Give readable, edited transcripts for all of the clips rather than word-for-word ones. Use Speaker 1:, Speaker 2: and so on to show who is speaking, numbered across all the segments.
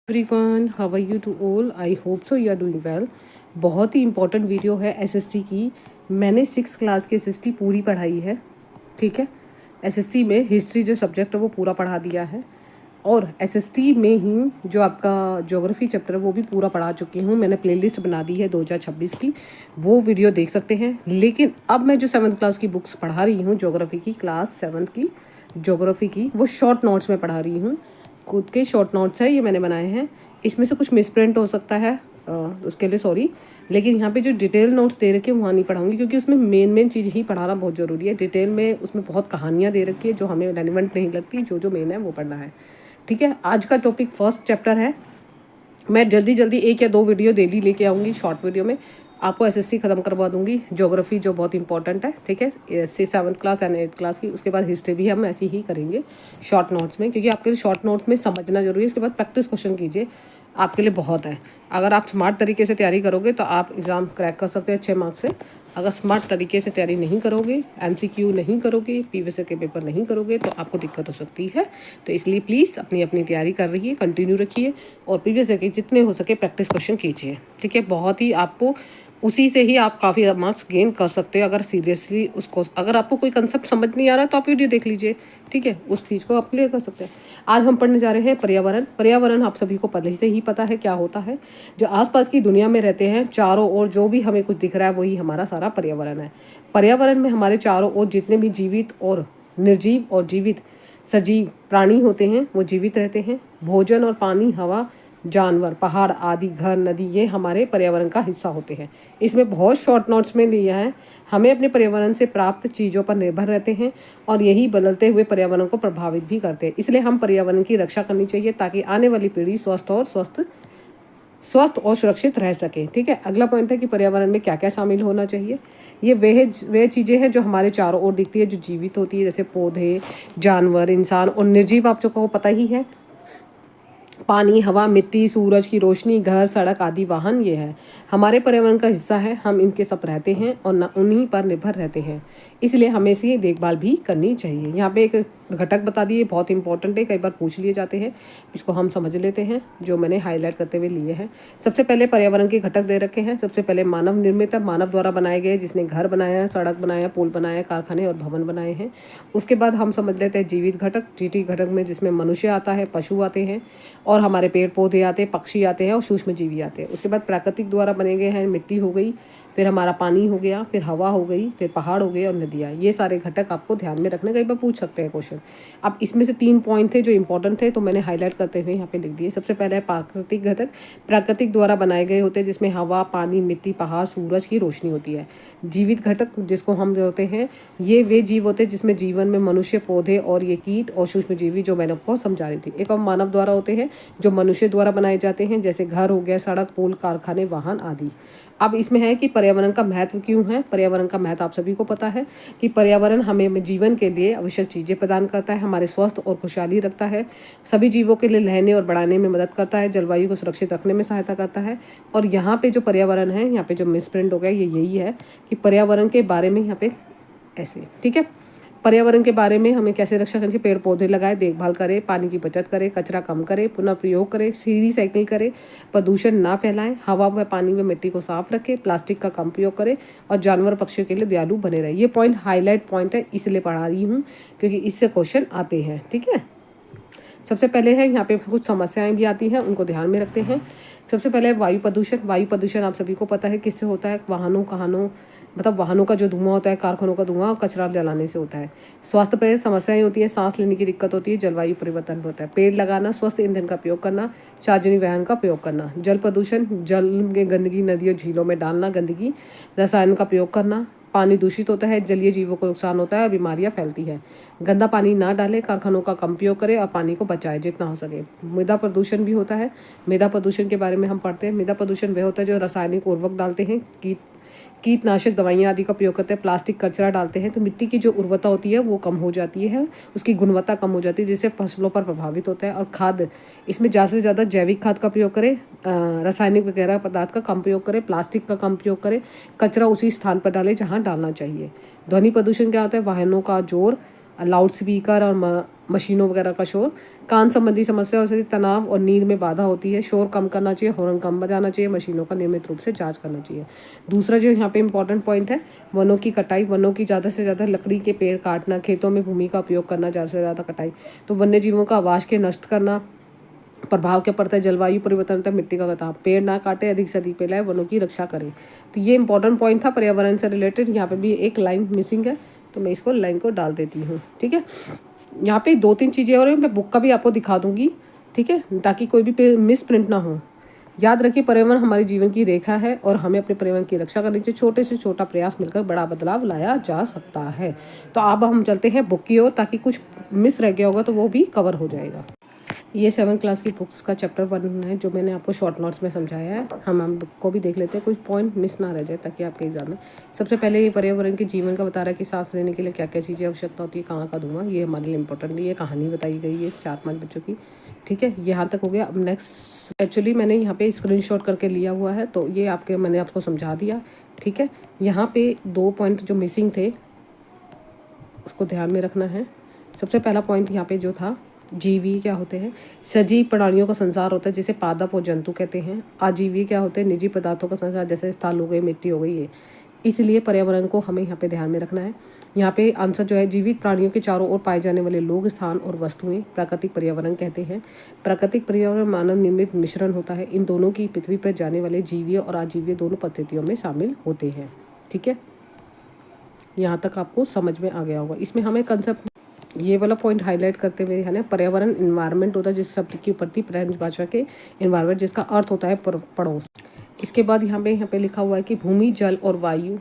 Speaker 1: Everyone, how are you to all? I hope so you are doing well. बहुत ही important video है SST की। मैंने 6 class की एसएसटी पूरी पढ़ाई है। ठीक है, एसएसटी में हिस्ट्री जो सब्जेक्ट है वो पूरा पढ़ा दिया है, और एसएसटी में ही जो आपका ज्योग्राफी चैप्टर है वो भी पूरा पढ़ा चुकी हूँ। मैंने प्लेलिस्ट बना दी है 2026 की, वो वीडियो देख सकते हैं। लेकिन अब मैं जो 7th क्लास की बुक्स पढ़ा रही हूँ, ज्योग्राफी की, क्लास 7th की ज्योग्राफी की, वो शॉर्ट नोट्स में पढ़ा रही हूँ। खुद के शॉर्ट नोट्स है, ये मैंने बनाए हैं। इसमें से कुछ मिसप्रिंट हो सकता है, उसके लिए सॉरी। लेकिन यहाँ पे जो डिटेल नोट्स दे रखे हैं वहाँ नहीं पढ़ाऊंगी, क्योंकि उसमें मेन चीज़ ही पढ़ाना बहुत ज़रूरी है। डिटेल में उसमें बहुत कहानियाँ दे रखी है जो हमें रेलिवेंट नहीं लगती। जो मेन है वो पढ़ना है। ठीक है, आज का टॉपिक फर्स्ट चैप्टर है। मैं जल्दी 1 या 2 वीडियो डेली लेके आऊँगी। शॉर्ट वीडियो में आपको एसएसटी ख़त्म करवा दूँगी। ज्योग्राफी जो बहुत इंपॉर्टेंट है, ठीक है, 7th class and 8th class की। उसके बाद हिस्ट्री भी हम ऐसे ही करेंगे शॉर्ट नोट्स में, क्योंकि आपके लिए शॉर्ट नोट्स में समझना जरूरी है। उसके बाद प्रैक्टिस क्वेश्चन कीजिए, आपके लिए बहुत है। अगर आप स्मार्ट तरीके से तैयारी करोगे तो आप एग्ज़ाम क्रैक कर सकते हैं अच्छे मार्क्स से। अगर स्मार्ट तरीके से तैयारी नहीं करोगे, एमसीक्यू नहीं करोगे, पीवीएस के पेपर नहीं करोगे, तो आपको दिक्कत हो सकती है। तो इसलिए प्लीज़ अपनी तैयारी कर रही है, कंटिन्यू रखिए, और पीवीएस के जितने हो सके प्रैक्टिस क्वेश्चन कीजिए। ठीक है, बहुत ही आपको उसी से ही आप काफ़ी मार्क्स गेन कर सकते हो। अगर सीरियसली उसको, अगर आपको कोई कंसेप्ट समझ नहीं आ रहा तो आप वीडियो देख लीजिए। ठीक है, उस चीज़ को आप क्लियर कर सकते हैं। आज हम पढ़ने जा रहे हैं पर्यावरण। पर्यावरण आप सभी को पहले से ही पता है क्या होता है। जो आसपास की दुनिया में रहते हैं, चारों ओर जो भी हमें कुछ दिख रहा है वही हमारा सारा पर्यावरण है। पर्यावरण में हमारे चारों ओर जितने भी जीवित और निर्जीव और जीवित सजीव प्राणी होते हैं वो जीवित रहते हैं। भोजन और पानी, हवा, जानवर, पहाड़ आदि, घर, नदी, ये हमारे पर्यावरण का हिस्सा होते हैं। इसमें बहुत शॉर्ट नोट्स में लिया है। हमें अपने पर्यावरण से प्राप्त चीज़ों पर निर्भर रहते हैं, और यही बदलते हुए पर्यावरण को प्रभावित भी करते हैं। इसलिए हम पर्यावरण की रक्षा करनी चाहिए, ताकि आने वाली पीढ़ी स्वस्थ और सुरक्षित रह सके। ठीक है, अगला पॉइंट है कि पर्यावरण में क्या क्या शामिल होना चाहिए। ये वह चीज़ें हैं जो हमारे चारों ओर दिखती है, जो जीवित होती है, जैसे पौधे, जानवर, इंसान, और निर्जीव आप सबको पता ही है। पानी, हवा, मिट्टी, सूरज की रोशनी, घर, सड़क आदि, वाहन, ये है हमारे पर्यावरण का हिस्सा है। हम इनके सब रहते हैं और न उन्हीं पर निर्भर रहते हैं, इसलिए हमें इसकी देखभाल भी करनी चाहिए। यहाँ पे एक घटक बता दिए, बहुत इंपॉर्टेंट है, कई बार पूछ लिए जाते हैं। इसको हम समझ लेते हैं, जो मैंने हाईलाइट करते हुए लिए हैं। सबसे पहले पर्यावरण के घटक दे रखे हैं। सबसे पहले मानव निर्मित, मानव द्वारा बनाए गए, जिसने घर बनाया, सड़क बनाया, पुल बनाया, कारखाने और भवन बनाए हैं। उसके बाद हम समझ लेते हैं जीवित घटक। जीवित घटक में जिसमें मनुष्य आता है, पशु आते हैं, और हमारे पेड़ पौधे आते हैं, पक्षी आते हैं, और सूक्ष्म जीवी आते हैं। उसके बाद प्राकृतिक द्वारा बने गए हैं, मिट्टी हो गई, फिर हमारा पानी हो गया, फिर हवा हो गई, फिर पहाड़ हो गए और नदियाँ। ये सारे घटक आपको ध्यान में रखना, कई बार पूछ सकते हैं क्वेश्चन। अब इसमें से 3 पॉइंट थे जो इंपॉर्टेंट थे, तो मैंने हाईलाइट करते हुए यहाँ पे लिख दिए। सबसे पहले है प्राकृतिक घटक। प्राकृतिक द्वारा बनाए गए होते हैं, जिसमें हवा, पानी, मिट्टी, पहाड़, सूरज की रोशनी होती है। जीवित घटक जिसको हम होते हैं, ये वे जीव होते हैं जिसमें जीवन में मनुष्य, पौधे और ये कीट और सूक्ष्म जीवी, जो मैंने आपको समझा रही थी। एक और मानव द्वारा होते हैं, जो मनुष्य द्वारा बनाए जाते हैं, जैसे घर हो गया, सड़क, पुल, कारखाने, वाहन आदि। अब इसमें है कि पर्यावरण का महत्व क्यों है। पर्यावरण का महत्व आप सभी को पता है कि पर्यावरण हमें जीवन के लिए आवश्यक चीज़ें प्रदान करता है, हमारे स्वस्थ और खुशहाली रखता है, सभी जीवों के लिए रहने और बढ़ाने में मदद करता है, जलवायु को सुरक्षित रखने में सहायता करता है। और यहाँ पे जो पर्यावरण है, यहाँ पे जो मिसप्रिंट हो गया ये यही है कि पर्यावरण के बारे में यहाँ पे ऐसे, ठीक है, पर्यावरण के बारे में हमें कैसे रक्षा करनी चाहिए। पेड़ पौधे लगाए, देखभाल करें, पानी की बचत करें, कचरा कम करें, पुनः प्रयोग करें, रिसाइकिल करें, प्रदूषण ना फैलाएं, हवा व पानी व मिट्टी को साफ रखें, प्लास्टिक का कम प्रयोग करें, और जानवर पक्षियों के लिए दयालु बने रहे। ये पॉइंट हाईलाइट पॉइंट है, इसलिए पढ़ा रही हूँ क्योंकि इससे क्वेश्चन आते हैं। ठीक है, सबसे पहले है यहाँ पे कुछ समस्याएं भी आती हैं, उनको ध्यान में रखते हैं। सबसे पहले वायु प्रदूषण। वायु प्रदूषण आप सभी को पता है किससे होता है। वाहनों का जो धुआं होता है, कारखानों का धुआं, कचरा जलाने से होता है। स्वास्थ्य पर समस्याएं होती है, सांस लेने की दिक्कत होती है, जलवायु परिवर्तन होता है। पेड़ लगाना, स्वस्थ ईंधन का प्रयोग करना, सार्वजनिक वाहन का प्रयोग करना। जल प्रदूषण, जल में गंदगी, नदियों झीलों में डालना गंदगी, रसायन का प्रयोग करना। पानी दूषित होता है, जलीय जीवों को नुकसान होता है और बीमारियां फैलती है। गंदा पानी ना डालें, कारखानों का कम प्रयोग करें और पानी को बचाएं जितना हो सके। मृदा प्रदूषण भी होता है। मृदा प्रदूषण के बारे में हम पढ़ते हैं। मृदा प्रदूषण वह होता है जो रासायनिक उर्वरक डालते हैं, कीटनाशक दवाइयाँ आदि का प्रयोग करते हैं, प्लास्टिक कचरा डालते हैं, तो मिट्टी की जो उर्वरता होती है वो कम हो जाती है, उसकी गुणवत्ता कम हो जाती है, जिससे फसलों पर प्रभावित होता है। और खाद, इसमें ज़्यादा से ज़्यादा जैविक खाद का प्रयोग करें, रासायनिक वगैरह पदार्थ का कम प्रयोग करें, प्लास्टिक का कम प्रयोग करें, कचरा उसी स्थान पर डालें जहाँ डालना चाहिए। ध्वनि प्रदूषण क्या होता है। वाहनों का शोर लाउड स्पीकर और मशीनों वगैरह का शोर। कान संबंधी समस्याओं से तनाव और नींद में बाधा होती है। शोर कम करना चाहिए, हॉर्न कम बजाना चाहिए, मशीनों का नियमित रूप से जांच करना चाहिए। दूसरा जो यहाँ पे इंपॉर्टेंट पॉइंट है, वनों की कटाई। वनों की ज़्यादा से ज़्यादा लकड़ी के पेड़ काटना, खेतों में भूमि का उपयोग करना, ज़्यादा से ज़्यादा कटाई। तो वन्य जीवों का आवास के नष्ट करना। प्रभाव क्या पड़ता है, जलवायु परिवर्तन होता है, मिट्टी का कटाव। पेड़ ना काटे, अधिक से अधिक पेड़ लगाए, वनों की रक्षा करें। तो ये इंपॉर्टेंट पॉइंट था पर्यावरण से रिलेटेड। यहाँ पे भी एक लाइन मिसिंग है, तो मैं इसको लाइन को डाल देती हूँ। ठीक है, यहाँ पे 2-3 चीज़ें और मैं बुक का भी आपको दिखा दूंगी, ठीक है, ताकि कोई भी मिस प्रिंट ना हो। याद रखिए, पर्यावरण हमारे जीवन की रेखा है और हमें अपने पर्यावरण की रक्षा करनी चाहिए। छोटे से छोटा प्रयास मिलकर बड़ा बदलाव लाया जा सकता है। तो अब हम चलते हैं बुक की ओर, ताकि कुछ मिस रह गया होगा तो वो भी कवर हो जाएगा। ये 7th क्लास की बुक्स का चैप्टर 1 है, जो मैंने आपको शॉर्ट नोट्स में समझाया है। हम बुक को भी देख लेते हैं, कुछ पॉइंट मिस ना रह जाए, ताकि आपके एग्जाम में। सबसे पहले ये पर्यावरण के जीवन का बता रहा है कि सांस लेने के लिए क्या क्या चीज़ें आवश्यकता होती है, कहाँ का धुआं, ये हमारे लिए इंपॉर्टेंट। ये कहानी बताई गई है 4-5 बच्चों की। ठीक है, यहाँ तक हो गया। अब नेक्स्ट, एक्चुअली मैंने यहाँ पे स्क्रीनशॉट करके लिया हुआ है, तो ये मैंने आपको समझा दिया। ठीक है, यहाँ पे 2 पॉइंट जो मिसिंग थे उसको ध्यान में रखना है। सबसे पहला पॉइंट यहाँ पे जो था, जीवी क्या होते हैं, सजीव प्राणियों का संसार होता है जिसे पादप और जंतु कहते हैं। आजीवी क्या होते हैं, निजी पदार्थों का संसार, जैसे स्थल हो गए, मिट्टी हो गई, ये। इसलिए पर्यावरण को हमें यहाँ पे ध्यान में रखना है। यहाँ पे आंसर जो है, जीवित प्राणियों के चारों ओर पाए जाने वाले लोग, स्थान और वस्तुएं प्राकृतिक पर्यावरण कहते हैं। प्राकृतिक पर्यावरण मानव निर्मित मिश्रण होता है। इन दोनों की पृथ्वी पर जाने वाले जीवीय और अजीवीय दोनों पद्धतियों में शामिल होते हैं। ठीक है, यहाँ तक आपको समझ में आ गया होगा। इसमें हमें कंसेप्ट, ये वाला पॉइंट हाईलाइट करते हुए है ना, पर्यावरण इन्वायरमेंट होता है जिस शब्द की उपस्थिति फ्रेंच भाषा के इन्वायरमेंट, जिसका अर्थ होता है पड़ोस। इसके बाद यहाँ पे लिखा हुआ है कि भूमि, जल और वायु,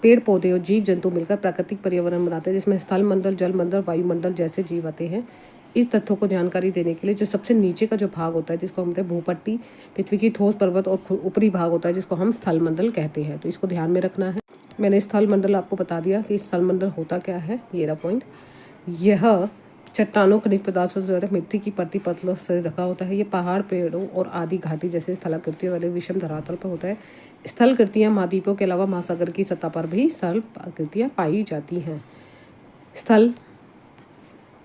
Speaker 1: पेड़ पौधे और जीव जंतु मिलकर प्राकृतिक पर्यावरण बनाते हैं, जिसमें स्थल मंडल, जल मंडल, वायुमंडल जैसे जीव आते हैं। इस तथ्यों को जानकारी देने के लिए, जो सबसे नीचे का जो भाग होता है जिसको हम कहते हैं भूपट्टी, पृथ्वी की ठोस पर्वत, और ऊपरी भाग होता है जिसको हम स्थल मंडल कहते हैं। तो इसको ध्यान में रखना है। मैंने स्थल मंडल आपको बता दिया कि स्थल मंडल होता क्या है, ये रहा पॉइंट। यह चट्टानों, खनिज पदार्थों से ज़्यादा मिट्टी की परती पतलों से ढका होता है। ये पहाड़, पेड़ों और आदि घाटी जैसे स्थलाकृतियों वाले विषम धरातल पर होता है। स्थल कृतियाँ महाद्वीपों के अलावा महासागर की सतह पर भी स्थल आकृतियाँ पाई जाती हैं। स्थल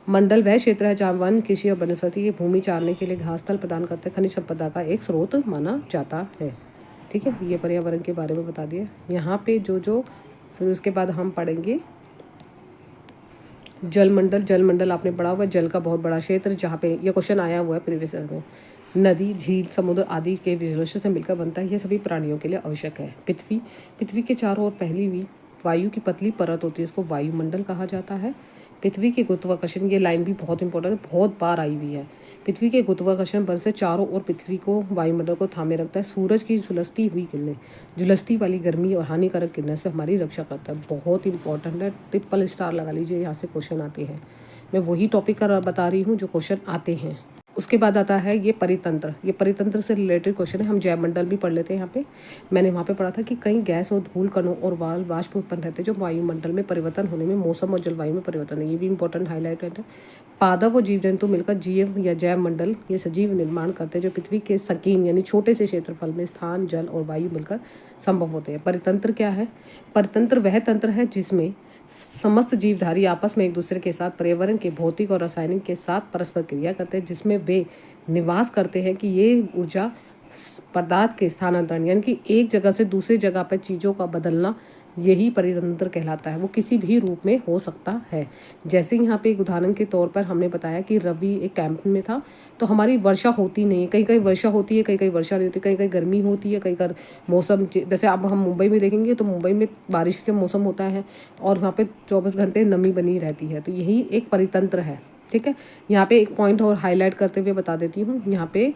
Speaker 1: मंडल वह क्षेत्र है जहाँ वन, कृषि और वनस्पति की भूमि चारने के लिए घास स्थल प्रदान करते हैं, खनिज संपदा का एक स्रोत माना जाता है। ठीक है, ये पर्यावरण के बारे में बता दिया। यहाँ पे जो फिर उसके बाद हम पढ़ेंगे जलमंडल। जलमंडल आपने पढ़ा हुआ, जल का बहुत बड़ा क्षेत्र, जहाँ पे ये क्वेश्चन आया हुआ है प्रीवियस ईयर में। नदी, झील, समुद्र आदि के विश्लेषण से मिलकर बनता है। यह सभी प्राणियों के लिए आवश्यक है। पृथ्वी के चारों ओर पहली हुई वायु की पतली परत होती है, इसको वायुमंडल कहा जाता है। पृथ्वी के गुरुत्वाकर्षण, ये लाइन भी बहुत इंपॉर्टेंट है, बहुत बार आई हुई है। पृथ्वी के गुरुत्वाकर्षण बल से चारों ओर पृथ्वी को, वायुमंडल को थामे रखता है। सूरज की झुलसती हुई किरणें, झुलसती वाली गर्मी और हानिकारक किरणें से हमारी रक्षा करता है। बहुत इंपॉर्टेंट है, ट्रिपल स्टार लगा लीजिए, यहाँ से क्वेश्चन आते हैं। मैं वही टॉपिक का बता रही हूँ जो क्वेश्चन आते हैं। उसके बाद आता है ये परितंत्र। ये परितंत्र से रिलेटेड क्वेश्चन है। हम जैवमंडल भी पढ़ लेते हैं। यहाँ पे मैंने वहाँ पे पढ़ा था कि कई गैस और धूल कणों और वाष्प उत्पन्न रहते हैं जो वायुमंडल में परिवर्तन होने में, मौसम और जलवायु में परिवर्तन है। ये भी इंपॉर्टेंट हाईलाइट है। पादप और जीव जंतु मिलकर जीव या जैव मंडल, ये सजीव निर्माण करते हैं जो पृथ्वी के संकीर्ण यानी छोटे से क्षेत्रफल में स्थान, जल और वायु मिलकर संभव होते हैं। परितंत्र क्या है? परितंत्र वह तंत्र है जिसमें समस्त जीवधारी आपस में एक दूसरे के साथ पर्यावरण के भौतिक और रासायनिक के साथ परस्पर क्रिया करते हैं, जिसमें वे निवास करते हैं कि ये ऊर्जा पदार्थ के स्थानांतरण यानी कि एक जगह से दूसरी जगह पर चीज़ों का बदलना, यही परितंत्र कहलाता है। वो किसी भी रूप में हो सकता है। जैसे यहाँ पे एक उदाहरण के तौर पर हमने बताया कि रवि एक कैंप में था, तो हमारी वर्षा होती नहीं है, कहीं कहीं वर्षा होती है, कहीं कहीं वर्षा नहीं होती, कहीं कहीं गर्मी होती है, कहीं कहीं मौसम, जैसे अब हम मुंबई में देखेंगे तो मुंबई में बारिश का मौसम होता है और वहाँ पे 24 घंटे नमी बनी रहती है। तो यही एक परितंत्र है। ठीक है, यहाँ पे एक पॉइंट और हाईलाइट करते हुए बता देती हूँ। यहाँ पे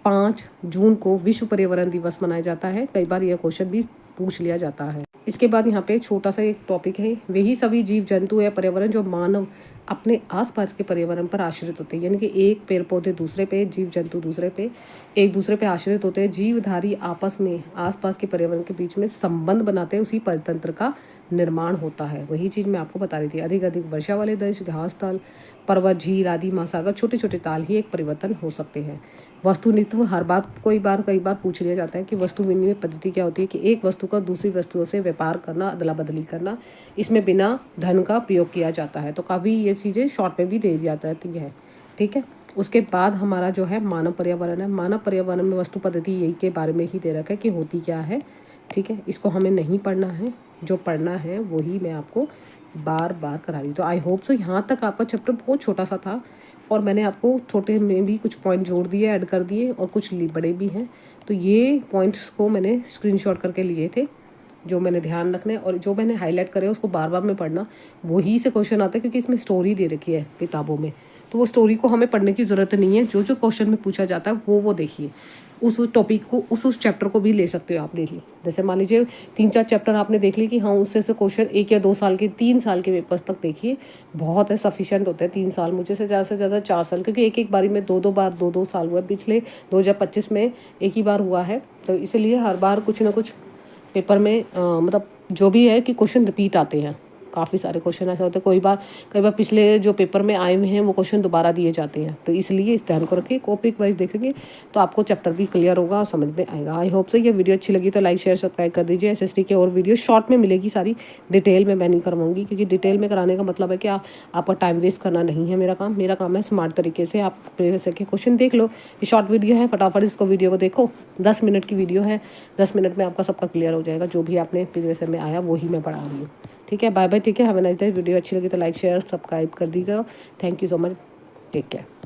Speaker 1: 5 जून को विश्व पर्यावरण दिवस मनाया जाता है। कई बार यह क्वेश्चन भी पूछ लिया जाता है। इसके बाद यहाँ पे छोटा सा एक टॉपिक है, वही सभी जीव जंतु या पर्यावरण जो मानव अपने आसपास के पर्यावरण पर आश्रित होते हैं, यानी कि एक पेड़ पौधे दूसरे पे, जीव जंतु दूसरे पे, एक दूसरे पे आश्रित होते हैं। जीवधारी आपस में आसपास के पर्यावरण के बीच में संबंध बनाते हैं, उसी परितंत्र का निर्माण होता है। वही चीज़ मैं आपको बता रही थी। अधिक वर्षा वाले देश, घास ताल, पर्वत, झील आदि, महासागर, छोटे छोटे ताल ही एक परिवर्तन हो सकते हैं। वस्तुनित्व हर बार कई बार पूछ लिया जाता है कि वस्तु विनिमय पद्धति क्या होती है, कि एक वस्तु का दूसरी वस्तुओं से व्यापार करना, अदला बदली करना, इसमें बिना धन का प्रयोग किया जाता है। तो काफ़ी ये चीज़ें शॉर्ट में भी दे दिया जाती है, ठीक है। उसके बाद हमारा जो है मानव पर्यावरण है। मानव पर्यावरण में वस्तु पद्धति यही के बारे में ही दे रखा है कि होती क्या है, ठीक है। इसको हमें नहीं पढ़ना है, जो पढ़ना है वही मैं आपको बार बार करा रही हूँ। तो आई होप सो यहाँ तक आपका चैप्टर बहुत छोटा सा था और मैंने आपको छोटे में भी कुछ पॉइंट जोड़ दिए, ऐड कर दिए, और कुछ बड़े भी हैं। तो ये पॉइंट्स को मैंने स्क्रीनशॉट करके लिए थे, जो मैंने ध्यान रखने, और जो मैंने हाईलाइट करे उसको बार बार में पढ़ना। वही से क्वेश्चन आते हैं, क्योंकि इसमें स्टोरी दे रखी है किताबों में, तो वो स्टोरी को हमें पढ़ने की ज़रूरत नहीं है। जो जो क्वेश्चन में पूछा जाता है वो देखिए, उस टॉपिक को, उस चैप्टर को भी ले सकते हो आप डेली। जैसे मान लीजिए 3-4 चैप्टर आपने देख ली कि हाँ, उससे क्वेश्चन 1 या 2 साल के, 3 साल के पेपर्स तक देखिए, बहुत है, सफिशिएंट होता है 3 साल। मुझे से ज़्यादा 4 साल, क्योंकि एक बारी में 2 बार 2 साल हुआ है। पिछले 2025 में एक ही बार हुआ है, तो इसलिए हर बार कुछ ना कुछ पेपर में मतलब जो भी है कि क्वेश्चन रिपीट आते हैं। काफ़ी सारे क्वेश्चन ऐसे होते हैं, कई बार पिछले जो पेपर में आए हुए हैं वो क्वेश्चन दोबारा दिए जाते हैं। तो इसलिए इस ध्यान को रखिए, टॉपिक वाइज देखेंगे तो आपको चैप्टर भी क्लियर होगा और समझ में आएगा। आई होप से ये वीडियो अच्छी लगी तो लाइक शेयर सब्सक्राइब कर दीजिए। एसएसटी के और वीडियो शॉर्ट में मिलेगी, सारी डिटेल में मैं नहीं करवाऊंगी, क्योंकि डिटेल में कराने का मतलब है कि आपका टाइम वेस्ट करना नहीं है। मेरा काम है स्मार्ट तरीके से आप प्रीवियस के क्वेश्चन देख लो। ये शॉर्ट वीडियो है, फटाफट इसको वीडियो को देखो, 10 मिनट की वीडियो है, 10 मिनट में आपका सबका क्लियर हो जाएगा। जो भी आपने प्रीवियस में आया वही मैं पढ़ा रही हूँ, ठीक है। बाय बाय, ठीक है। Have a nice day. Video अच्छी लगी तो लाइक शेयर सब्सक्राइब कर दीजिएगा। Thank you so much, take care.